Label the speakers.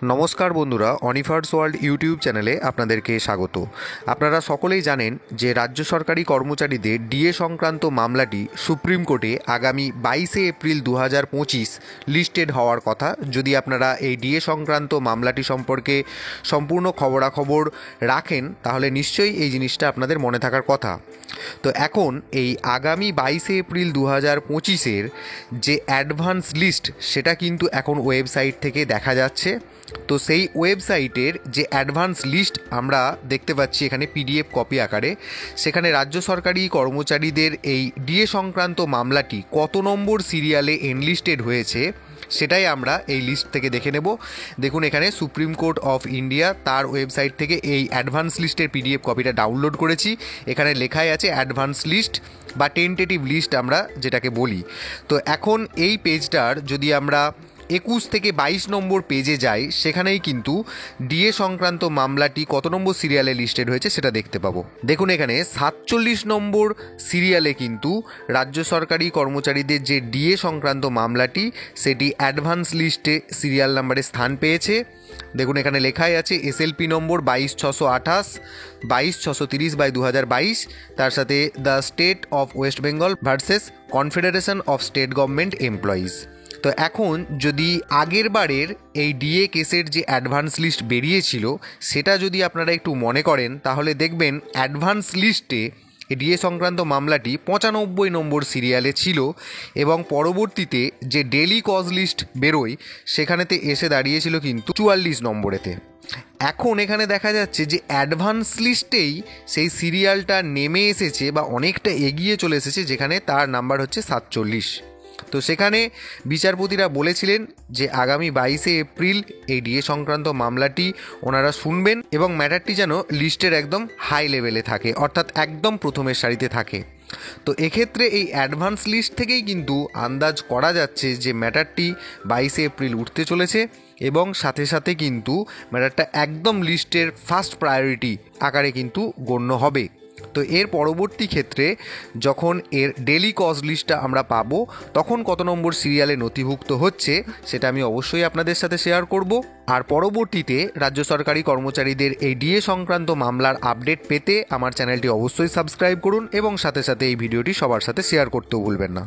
Speaker 1: নমস্কার বন্ধুরা, অনিফার্স world YouTube চ্যানেলে আপনাদেরকে স্বাগত। আপনারা সকলেই জানেন যে রাজ্য সরকারি কর্মচারীদের ডিএ সংক্রান্ত মামলাটি সুপ্রিম কোর্টে আগামী 22 এপ্রিল 2025 লিস্টেড হওয়ার কথা। যদি আপনারা এই ডিএ সংক্রান্ত মামলাটি সম্পর্কে সম্পূর্ণ খবরাখবর রাখেন তাহলে নিশ্চয়ই এই জিনিসটা আপনাদের মনে থাকার কথা। তো এখন এই আগামী 22 এপ্রিল 2025 যে অ্যাডভান্স লিস্ট সেটা কিন্তু এখন ওয়েবসাইট থেকে দেখা যাচ্ছে। তো সেই ওয়েবসাইটের যে অ্যাডভান্স লিস্ট আমরা দেখতে পাচ্ছি এখানে পিডিএফ কপি আকারে, সেখানে রাজ্য সরকারি কর্মচারীদের এই ডিএ সংক্রান্ত মামলাটি কত নম্বর সিরিয়ালে এনলিস্টেড হয়েছে সেটাই আমরা এই লিস্ট থেকে দেখে নেব। দেখুন, এখানে সুপ্রিম কোর্ট অফ ইন্ডিয়া তার ওয়েবসাইট থেকে এই অ্যাডভান্স লিস্টের পিডিএফ কপিটা ডাউনলোড করেছি। এখানে লেখাই আছে অ্যাডভান্স লিস্ট বা টেন্টেটিভ লিস্ট আমরা যেটাকে বলি। তো এখন এই পেজটার যদি আমরা 21 থেকে 22 নম্বর পেজে যাই, সেখানেই কিন্তু ডিএ সংক্রান্ত মামলাটি কত নম্বর সিরিয়ালে লিস্টেড হয়েছে সেটা দেখতে পাবো। দেখুন, এখানে 47 নম্বর সিরিয়ালে কিন্তু রাজ্য সরকারি কর্মচারীদের যে ডিএ সংক্রান্ত মামলাটি সেটি অ্যাডভান্স লিস্টে সিরিয়াল নাম্বারে স্থান পেয়েছে। দেখুন, এখানে লেখাই আছে এসএলপি নম্বর 22628 22630/2022, তার সাথে the state of West Bengal versus confederation of state government employees. তো এখন যদি আগের বারের এই ডিএ কেসের যে অ্যাডভান্স লিস্ট বেরিয়েছিল সেটা যদি আপনারা একটু মনে করেন তাহলে দেখবেন অ্যাডভান্স লিস্টে ডিএ সংক্রান্ত মামলাটি 95 নম্বর সিরিয়ালে ছিল এবং পরবর্তীতে যে ডেলি কজ লিস্ট বেরোয় সেখানেতে এসে দাঁড়িয়েছিল কিন্তু 44 নম্বরেতে। এখন এখানে দেখা যাচ্ছে যে অ্যাডভান্স লিস্টেই সেই সিরিয়ালটা নেমে এসেছে বা অনেকটা এগিয়ে চলে এসেছে, যেখানে তার নাম্বার হচ্ছে 47। তো সেখানে বিচারপতিরা বলেছিলেন যে আগামী 22 এপ্রিল এই ডিএ সংক্রান্ত মামলাটি ওনারা শুনবেন এবং ম্যাটারটি যেন লিস্টের একদম হাই লেভেলে থাকে, অর্থাৎ একদম প্রথমের সারিতে থাকে। তো এক্ষেত্রে এই অ্যাডভান্স লিস্ট থেকেই কিন্তু আন্দাজ করা যাচ্ছে যে ম্যাটারটি 22 এপ্রিল উঠতে চলেছে এবং সাথে সাথে কিন্তু ম্যাটারটা একদম লিস্টের ফার্স্ট প্রায়োরিটি আকারে কিন্তু গণ্য হবে। তো এর পরবর্তী ক্ষেত্রে যখন এর ডেলি কজ লিস্টটা আমরা পাবো তখন কত নম্বর সিরিয়ালে নথিভুক্ত হচ্ছে সেটা আমি অবশ্যই আপনাদের সাথে শেয়ার করব। আর পরবর্তীতে রাজ্য সরকারি কর্মচারীদের এই ডিএ সংক্রান্ত মামলার আপডেট পেতে আমার চ্যানেলটি অবশ্যই সাবস্ক্রাইব করুন এবং সাথে সাথে এই ভিডিওটি সবার সাথে শেয়ার করতেও ভুলবেন না।